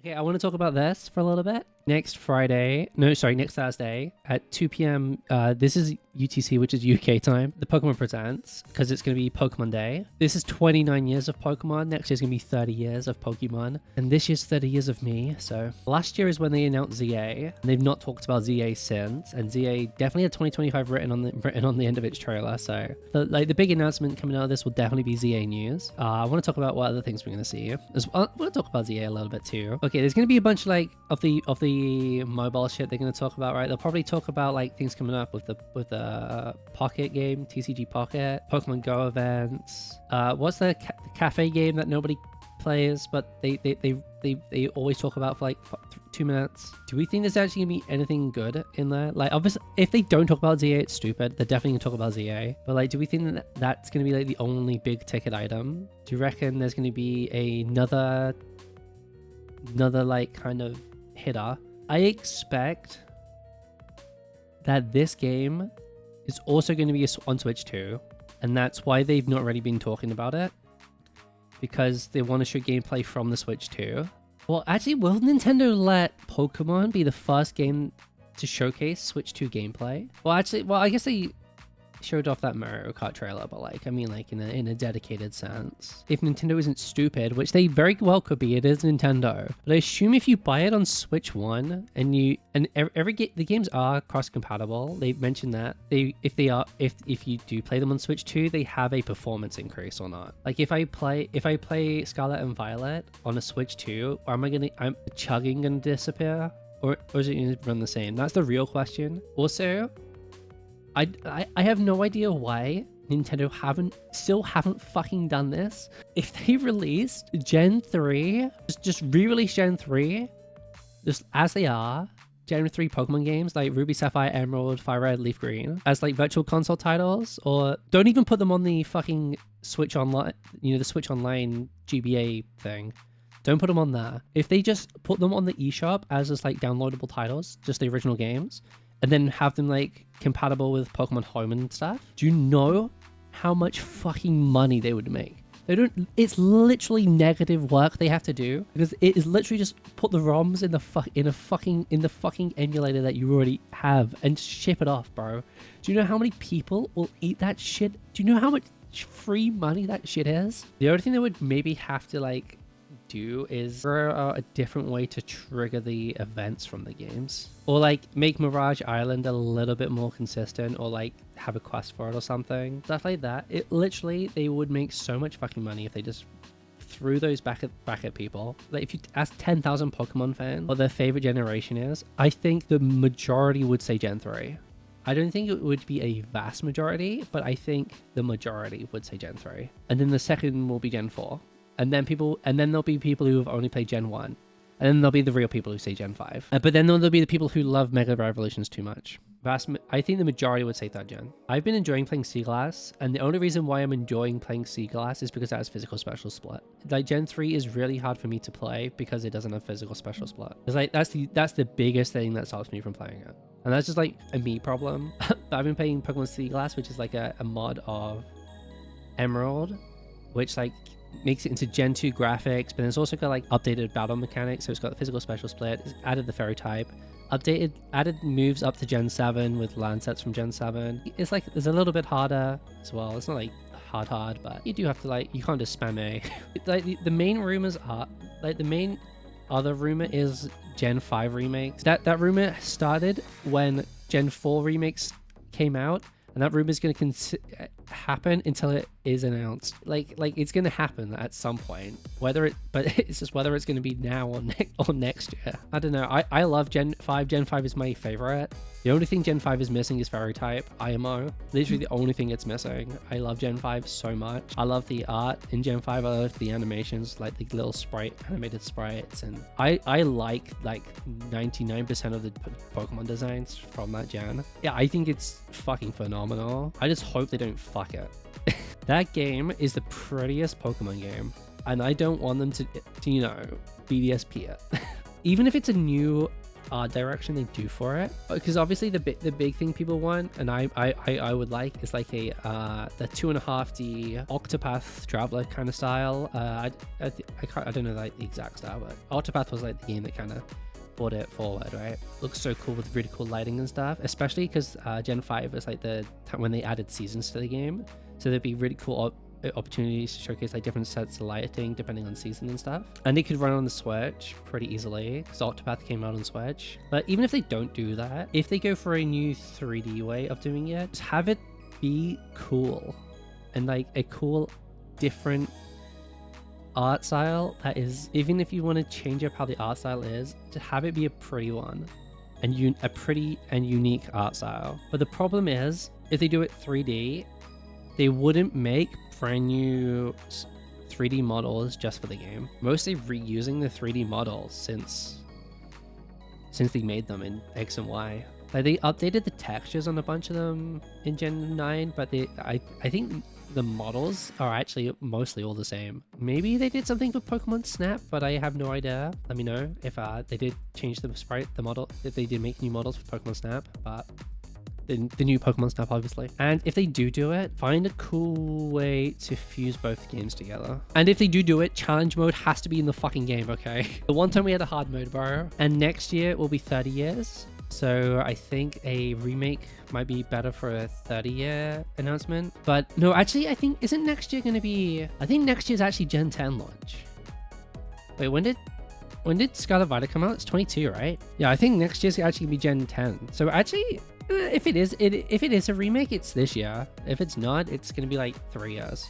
Okay, I want to talk about this for a little bit. Next Thursday at 2 p.m. This is UTC, which is UK time. The Pokemon Presents, because it's going to be Pokemon Day. This is 29 years of Pokemon. Next year's going to be 30 years of Pokemon. And this year's 30 years of me. So last year is when they announced ZA. And they've not talked about ZA since. And ZA definitely had 2025 written on the end of its trailer. So the big announcement coming out of this will definitely be ZA news. I want to talk about what other things we're going to see. I want to talk about ZA a little bit too. Okay, there's going to be a bunch of the mobile shit they're going to talk about, right? They'll probably talk about like things coming up with the Pocket game, TCG Pocket, Pokemon Go events. What's the cafe game that nobody plays, but they always talk about for like 2 minutes? Do we think there's actually gonna be anything good in there? Like, obviously, if they don't talk about ZA, it's stupid. They're definitely gonna talk about ZA. But like, do we think that that's gonna be like the only big ticket item? Do you reckon there's gonna be another like kind of hitter? I expect that this game is also going to be on Switch too, and that's why they've not already been talking about it, because they want to show gameplay from the Switch too. Well, actually, will Nintendo let Pokemon be the first game to showcase Switch 2 gameplay? Well, I guess they showed off that Mario Kart trailer, but like, I mean, like in a dedicated sense. If Nintendo isn't stupid, which they very well could be, it is Nintendo. But I assume if you buy it on Switch 1 and the games are cross-compatible, they mentioned that if you do play them on Switch 2, they have a performance increase or not. Like if I play Scarlet and Violet on a Switch 2, I'm chugging gonna disappear, or is it gonna run the same? That's the real question. Also, I have no idea why Nintendo still haven't fucking done this. If they released Gen 3, just re-release Gen 3, just as they are, Gen 3 Pokemon games like Ruby, Sapphire, Emerald, Fire Red, Leaf Green, as like virtual console titles, or don't even put them on the fucking Switch Online, the Switch Online GBA thing. Don't put them on there. If they just put them on the eShop as just like downloadable titles, just the original games, and then have them like compatible with Pokemon Home and stuff, do you know how much fucking money they would make? It's literally negative work they have to do, because it is literally just put the ROMs in the fucking emulator that you already have and ship it off, bro. Do you know how many people will eat that shit? Do you know how much free money that shit is? The only thing they would maybe have to like do is figure out a different way to trigger the events from the games, or like make Mirage Island a little bit more consistent, or like have a quest for it or something, stuff like that. They would make so much fucking money if they just threw those back at people. Like if you ask 10,000 Pokemon fans what their favorite generation is, I think the majority would say Gen 3. I don't think it would be a vast majority, but I think the majority would say Gen 3, and then the second will be Gen 4. And then there'll be people who have only played Gen 1. And then there'll be the real people who say Gen 5. But then there'll be the people who love Mega Revolutions too much. I think the majority would say 3rd gen. I've been enjoying playing Sea Glass, and the only reason why I'm enjoying playing Sea Glass is because it has physical special split. Like Gen 3 is really hard for me to play because it doesn't have physical special split. It's like that's the biggest thing that stops me from playing it. And that's just like a me problem. I've been playing Pokemon Sea Glass, which is like a mod of Emerald, which like makes it into Gen 2 graphics, but it's also got like updated battle mechanics. So it's got the physical special split, it's added the fairy type, added moves up to Gen 7 with land sets from Gen 7. It's like it's a little bit harder as well. It's not like hard, but you do have to like, you can't just spam A. Like the main rumors are like the main other rumor is Gen 5 remakes. That rumor started when Gen 4 remakes came out, and that rumor is going to happen until it is announced. Like it's going to happen at some point. But it's just whether it's going to be now or next year. I don't know. I love Gen 5. Gen 5 is my favorite. The only thing Gen 5 is missing is fairy type, IMO. Literally the only thing it's missing. I love Gen 5 so much. I love the art in Gen 5. I love the animations, like the little animated sprites. And I like 99% of the Pokemon designs from that gen. Yeah, I think it's fucking phenomenal. I just hope they don't fuck it. That game is the prettiest Pokemon game, and I don't want them to BDSP it. Even if it's a new art direction they do for it, because obviously the big thing people want, and I would like, is like a the 2.5D Octopath Traveler kind of style. I don't know like the exact style, but Octopath was like the game that kind of brought it forward, right? Looks so cool with really cool lighting and stuff, especially because Gen 5 was like the time when they added seasons to the game, so there'd be really cool opportunities to showcase like different sets of lighting depending on season and stuff. And they could run on the Switch pretty easily because Octopath came out on Switch. But even if they don't do that, if they go for a new 3D way of doing it, just have it be cool and like a cool different art style that is, even if you want to change up how the art style is, to have it be a pretty one and a pretty and unique art style. But the problem is, if they do it 3D, they wouldn't make brand new 3D models just for the game. Mostly reusing the 3D models since they made them in X and Y. Like they updated the textures on a bunch of them in Gen 9, but I think the models are actually mostly all the same. Maybe they did something for Pokemon Snap, but I have no idea. Let me know if they did change the sprite, the model, if they did make new models for Pokemon Snap, but the new Pokemon Snap, obviously. And if they do it, find a cool way to fuse both games together. And if they do it, challenge mode has to be in the fucking game, okay? The one time we had a hard mode, bro. And next year it will be 30 years. So I think a remake might be better for a 30-year announcement. But no, actually, I think, isn't next year going to be... I think next year's actually Gen 10 launch. Wait, when did Scarlet Vita come out? It's 22, right? Yeah, I think next year's actually going to be Gen 10. So actually... if it is a remake, it's this year. If it's not, it's gonna be like 3 years.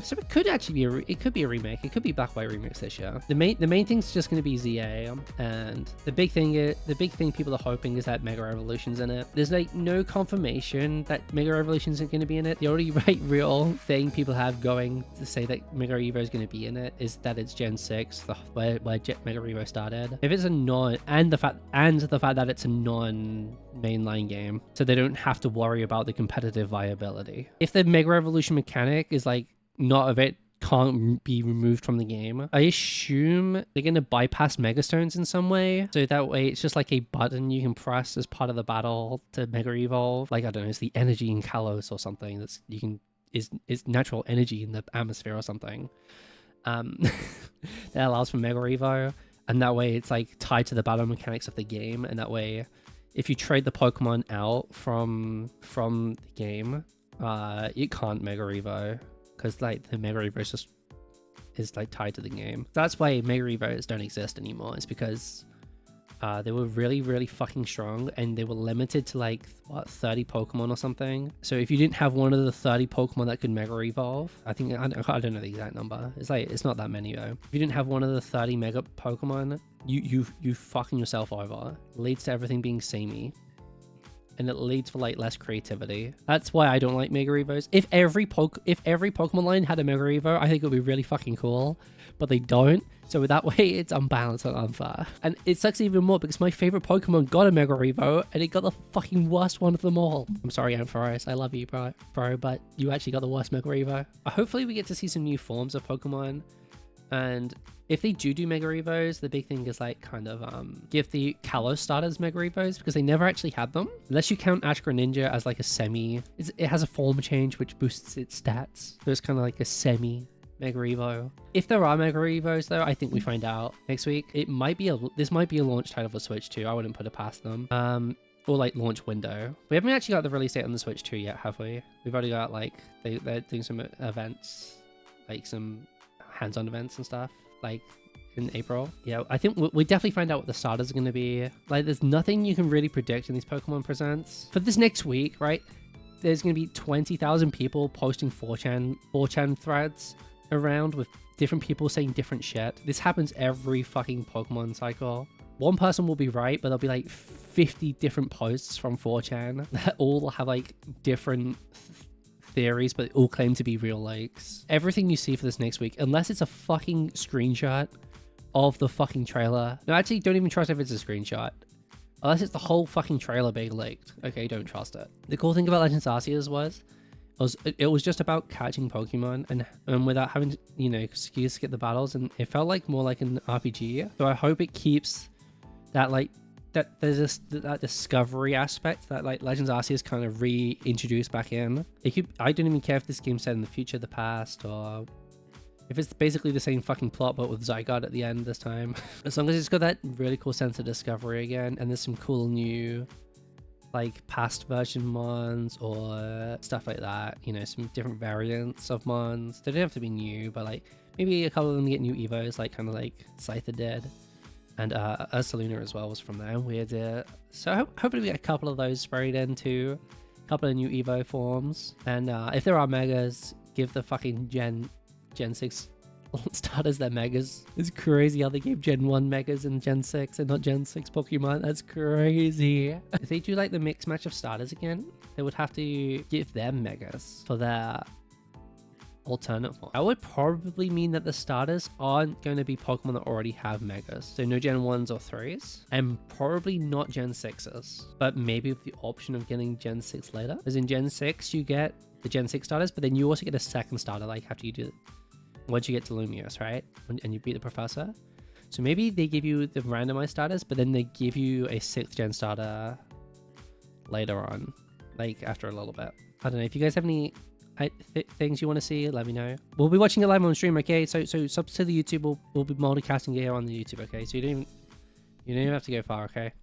So it could actually be it could be a remake. It could be Black White remix this year. The main thing's just gonna be ZA, and the big thing people are hoping is that Mega Evolution's in it. There's like no confirmation that Mega Evolution's gonna be in it. The only real thing people have going to say that Mega Evo is gonna be in it is that it's Gen 6, where Mega Evo started. If it's a non, and the fact that it's a non-mainline game, so they don't have to worry about the competitive viability. If the Mega Evolution mechanic is like not of it, can't be removed from the game, I assume they're going to bypass Mega Stones in some way, so that way it's just like a button you can press as part of the battle to Mega Evolve. Like, I don't know, it's the energy in Kalos or something that's is natural energy in the atmosphere or something that allows for Mega Evo, and that way it's like tied to the battle mechanics of the game, and that way if you trade the Pokemon out from the game, it can't Mega Evo, because like the Mega Evo is like tied to the game. That's why Mega Evos don't exist anymore. It's because they were really fucking strong, and they were limited to like what, 30 Pokemon or something. So if you didn't have one of the 30 Pokemon that could Mega Evolve, I don't know the exact number. It's not that many though. If you didn't have one of the 30 Mega Pokemon, you fucking yourself over. It leads to everything being samey, and it leads for like less creativity. That's why I don't like Mega Evos. If every Pokemon line had a Mega Evo, I think it would be really fucking cool, but they don't. So that way it's unbalanced and unfair. And it sucks even more because my favorite Pokemon got a Mega Evo, and it got the fucking worst one of them all. I'm sorry, Ampharos, I love you, bro, but you actually got the worst Mega Evo. Hopefully we get to see some new forms of Pokemon, and if they do Mega Evos, the big thing is like kind of give the Kalos starters Mega Evos, because they never actually had them. Unless you count Ash Greninja as like a semi. It has a form change which boosts its stats. So it's kind of like a semi Mega Evo. If there are Mega Evos though, I think we find out next week. This might be a launch title for Switch 2. I wouldn't put it past them. Or like launch window. We haven't actually got the release date on the Switch 2 yet, have we? We've already got like they're doing some events, like some hands-on events and stuff, like in April. Yeah, I think we definitely find out what the starters are going to be. Like, there's nothing you can really predict in these Pokemon Presents. For this next week, right, there's going to be 20,000 people posting 4chan threads around with different people saying different shit. This happens every fucking Pokemon cycle. One person will be right, but there'll be like 50 different posts from 4chan that all have like different theories, but all claim to be real likes. Everything you see for this next week, unless it's a fucking screenshot of the fucking trailer. No, actually, don't even trust if it's a screenshot. Unless it's the whole fucking trailer being leaked. Okay, don't trust it. The cool thing about Legends Arceus was it was just about catching Pokemon and without having to, you know, skip the battles, and it felt like more like an RPG. So I hope it keeps that like that there's this that discovery aspect that like Legends Arceus kind of reintroduced back in. I don't even care if this game's set in the future, the past, or if it's basically the same fucking plot but with Zygarde at the end this time. As long as it's got that really cool sense of discovery again, and there's some cool new like past version mons or stuff like that, you know, some different variants of mons. They don't have to be new, but like maybe a couple of them get new evos, like kind of like Scyther did. And Ursaluna as well was from there. Weird. So hopefully we get a couple of those sprayed in too. A couple of new Evo forms. And if there are Megas, give the fucking Gen 6 starters their Megas. It's crazy how they gave Gen 1 Megas and Gen 6 and not Gen 6 Pokemon. That's crazy. If they do like the mix match of starters again, they would have to give them Megas for their alternate form. That would probably mean that the starters aren't going to be Pokemon that already have Megas. So no Gen 1s or 3s. And probably not Gen 6s. But maybe with the option of getting Gen 6 later. Because in Gen 6 you get the Gen 6 starters, but then you also get a second starter like after you do once you get to Lumiose, right? And you beat the Professor. So maybe they give you the randomized starters, but then they give you a 6th gen starter later on. Like after a little bit. I don't know. If you guys have any things you want to see, let me know. We'll be watching it live on stream, okay? So subs to the YouTube. We'll be multicasting here on the YouTube, okay? So you don't even have to go far, okay?